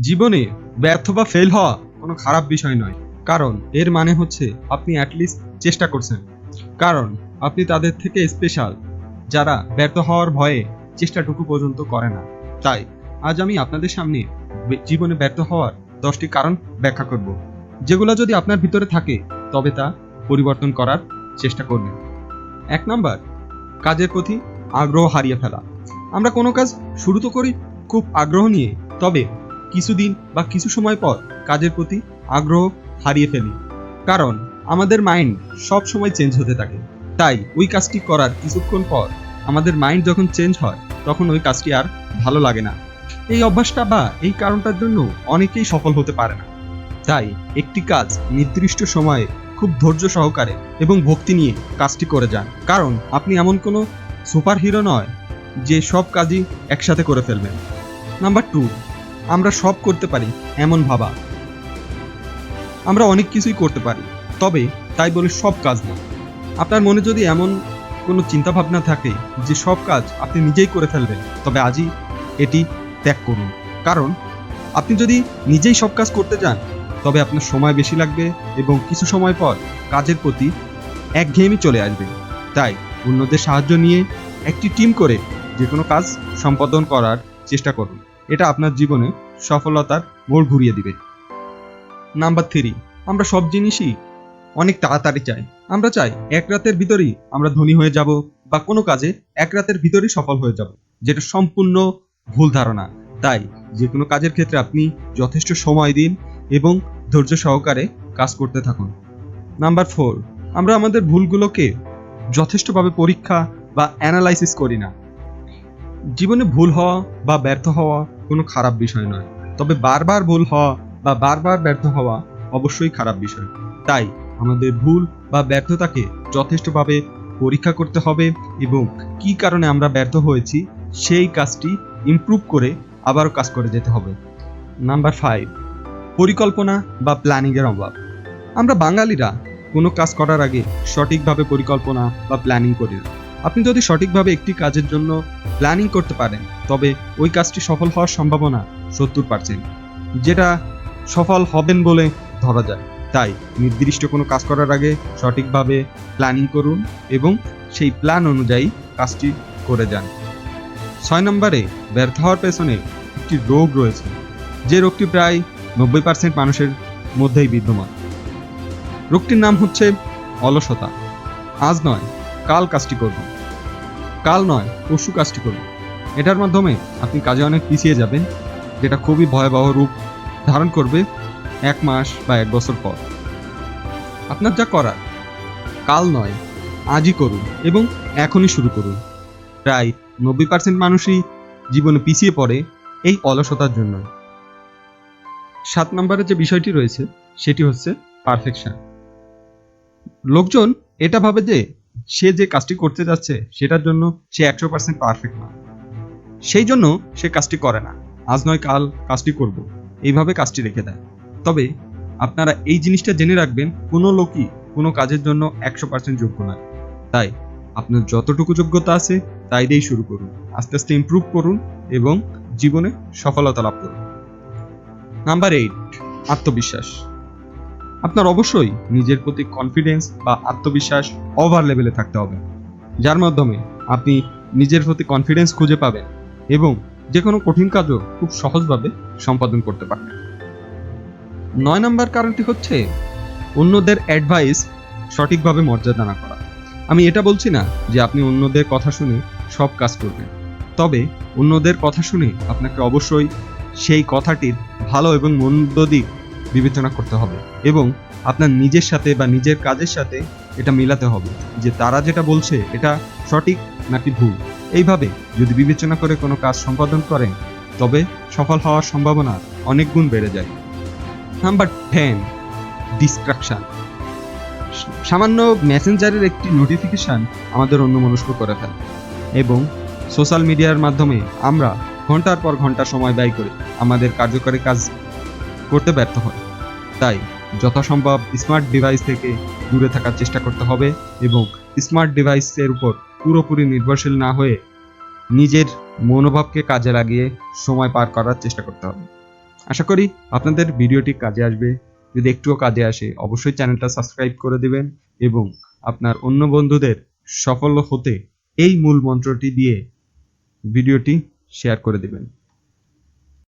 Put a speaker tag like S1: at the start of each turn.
S1: জীবনে ব্যর্থ বা ফেল হওয়া কোনো খারাপ বিষয় নয়, কারণ এর মানে হচ্ছে আপনি অ্যাটলিস্ট চেষ্টা করছেন। কারণ আপনি তাদের থেকে স্পেশাল যারা ব্যর্থ হওয়ার ভয়ে চেষ্টাটুকু পর্যন্ত করে না। তাই আজ আমি আপনাদের সামনে জীবনে ব্যর্থ হওয়ার 10টি কারণ ব্যাখ্যা করব, যেগুলো যদি আপনার ভিতরে থাকে তবে তা পরিবর্তন করার চেষ্টা করবেন। 1 নাম্বার, কাজের প্রতি আগ্রহ হারিয়ে ফেলা। আমরা কোনো কাজ শুরু তো করি খুব আগ্রহ নিয়ে, তবে কিছুদিন বা কিছু সময় পর কাজের প্রতি আগ্রহ হারিয়ে ফেলি, কারণ আমাদের মাইন্ড সব সময় চেঞ্জ হতে থাকে। তাই ওই কাজটি করার কিছুক্ষণ পর আমাদের মাইন্ড যখন চেঞ্জ হয় তখন ওই কাজটি আর ভালো লাগে না। এই অভ্যাসটা বা এই কারণটার জন্য অনেকেই সফল হতে পারে না। তাই একটি কাজ নির্দিষ্ট সময়ে খুব ধৈর্য সহকারে এবং ভক্তি নিয়ে কাজটি করে যান, কারণ আপনি এমন কোনো সুপার হিরো নয় যে সব কাজই একসাথে করে ফেলবেন। নাম্বার 2, আমরা সব করতে পারি এমন ভাবা। আমরা অনেক কিছুই করতে পারি, তবে তাই বলে সব কাজ না। আপনার মনে যদি এমন কোনো চিন্তা ভাবনা থাকে যে সব কাজ আপনি নিজেই করে ফেলবেন, তবে আজই এটি ত্যাগ করুন। কারণ আপনি যদি নিজেই সব কাজ করতে যান তবে আপনার সময় বেশি লাগবে এবং কিছু সময় পর কাজের প্রতি একঘেয়েমি চলে আসবে। তাই অন্যদের সাহায্য নিয়ে একটি টিম করে যে কোনো কাজ সম্পাদন করার চেষ্টা করুন। এটা আপনার জীবনে সফলতার মোড় ঘুরিয়ে দিবে। নাম্বার 3, আমরা সব জিনিসই অনেক তাড়াতাড়ি চাই। আমরা চাই এক রাতের ভিতরেই আমরা ধনী হয়ে যাব বা কোনো কাজে এক রাতের ভিতরেই সফল হয়ে যাব, যেটা সম্পূর্ণ ভুল ধারণা। তাই যে কোনো কাজের ক্ষেত্রে আপনি যথেষ্ট সময় দিন এবং ধৈর্য সহকারে কাজ করতে থাকুন। নাম্বার 4, আমরা আমাদের ভুলগুলোকে যথেষ্টভাবে পরীক্ষা বা অ্যানালাইসিস করি না। জীবনে ভুল হওয়া বা ব্যর্থ হওয়া কোনো খারাপ বিষয় নয়, তবে বারবার ভুল হওয়া বা বারবার ব্যর্থ হওয়া অবশ্যই খারাপ বিষয়। তাই আমাদের ভুল বা ব্যর্থতাকে যথেষ্টভাবে পরীক্ষা করতে হবে এবং কী কারণে আমরা ব্যর্থ হয়েছি সেই কাজটি ইমপ্রুভ করে আবারও কাজ করে যেতে হবে। নাম্বার 5, পরিকল্পনা বা প্ল্যানিংয়ের অভাব। আমরা বাঙালিরা কোনো কাজ করার আগে সঠিকভাবে পরিকল্পনা বা প্ল্যানিং করি না। আপনি যদি সঠিকভাবে একটি কাজের জন্য প্ল্যানিং করতে পারেন তবে ওই কাজটি সফল হওয়ার সম্ভাবনা 70%, যেটা সফল হবেন বলে ধরা যায়। তাই নির্দিষ্ট কোনো কাজ করার আগে সঠিকভাবে প্ল্যানিং করুন এবং সেই প্ল্যান অনুযায়ী কাজটি করে যান। 6 নম্বরে, ব্যর্থ হওয়ার পেছনে একটি রোগ রয়েছে, যে রোগটি প্রায় 90% মানুষের মধ্যেই বিদ্যমান। রোগটির নাম হচ্ছে অলসতা। আজ নয় কাল কাজটি করব, কাল নয় পরশু কাজটি করব। এটার মাধ্যমে আপনি কাজে অনেক পিছিয়ে যাবেন, যেটা খুবই ভয়াবহ রূপ ধারণ করবে 1 মাস বা 1 বছর পর। আপনার যা করার কাল নয় আজই করুন এবং এখনই শুরু করুন। প্রায় 90% মানুষই জীবনে পিছিয়ে পড়ে এই অলসতার জন্য। 7 নম্বরে যে বিষয়টি রয়েছে সেটি হচ্ছে পারফেকশন। লোকজন এটা ভাবে যে সে যে কাজটি করতে যাচ্ছে সেটার জন্য সে 100% পারফেক্ট না, সেই জন্য সে কাজটি করে না। আজ নয় কাল কাজটি করব, এইভাবে কাজটি রেখে দেয়। তবে আপনারা এই জিনিসটা জেনে রাখবেন, কোনো লোকই কোনো কাজের জন্য 100% যোগ্য নয়। তাই আপনার যতটুকু যোগ্যতা আছে তাই দিয়েই শুরু করুন, আস্তে আস্তে ইমপ্রুভ করুন এবং জীবনে সফলতা লাভ করুন। নাম্বার 8, আত্মবিশ্বাস। আপনার অবশ্যই নিজের প্রতি কনফিডেন্স বা আত্মবিশ্বাস ওভার লেভেলে থাকতে হবে, যার মাধ্যমে আপনি নিজের প্রতি কনফিডেন্স খুঁজে পাবেন এবং যে কোনো কঠিন কাজও খুব সহজভাবে সম্পাদন করতে পারবেন। 9 নম্বর কারণটি হচ্ছে অন্যদের অ্যাডভাইস সঠিকভাবে মর্যাদা না করা। আমি এটা বলছি না যে আপনি অন্যদের কথা শুনে সব কাজ করবেন, তবে অন্যদের কথা শুনে আপনাকে অবশ্যই সেই কথাটির ভালো এবং মন্দ দিক বিবেচনা করতে হবে এবং আপনার নিজের সাথে বা নিজের কাজের সাথে এটা মেলাতে হবে যে তারা যেটা বলছে এটা সঠিক নাকি ভুল। এইভাবে যদি বিবেচনা করে কোনো কাজ সম্পাদন করেন তবে সফল হওয়ার সম্ভাবনা অনেক গুণ বেড়ে যায়। Number 10, distraction. সামান্য মেসেঞ্জারের একটি নোটিফিকেশন আমাদের অন্যমনস্ক করে ফেলে এবং সোশ্যাল মিডিয়ার মাধ্যমে আমরা ঘন্টার পর ঘন্টা সময় ব্যয় করে আমাদের কার্যকরী কাজ করতে ব্যর্থ হয়। তাই যথাসম্ভব স্মার্ট ডিভাইস থেকে দূরে থাকার চেষ্টা করতে হবে এবং স্মার্ট ডিভাইসের উপর পুরোপুরি নির্ভরশীল না হয়ে নিজের মনোভাবকে কাজে লাগিয়ে সময় পার করার চেষ্টা করতে হবে। আশা করি আপনাদের ভিডিওটি কাজে আসবে। যদি একটুও কাজে আসে অবশ্যই চ্যানেলটা সাবস্ক্রাইব করে দিবেন এবং আপনার অন্য বন্ধুদের সফল হতে এই মূল মন্ত্রটি দিয়ে ভিডিওটি শেয়ার করে দিবেন।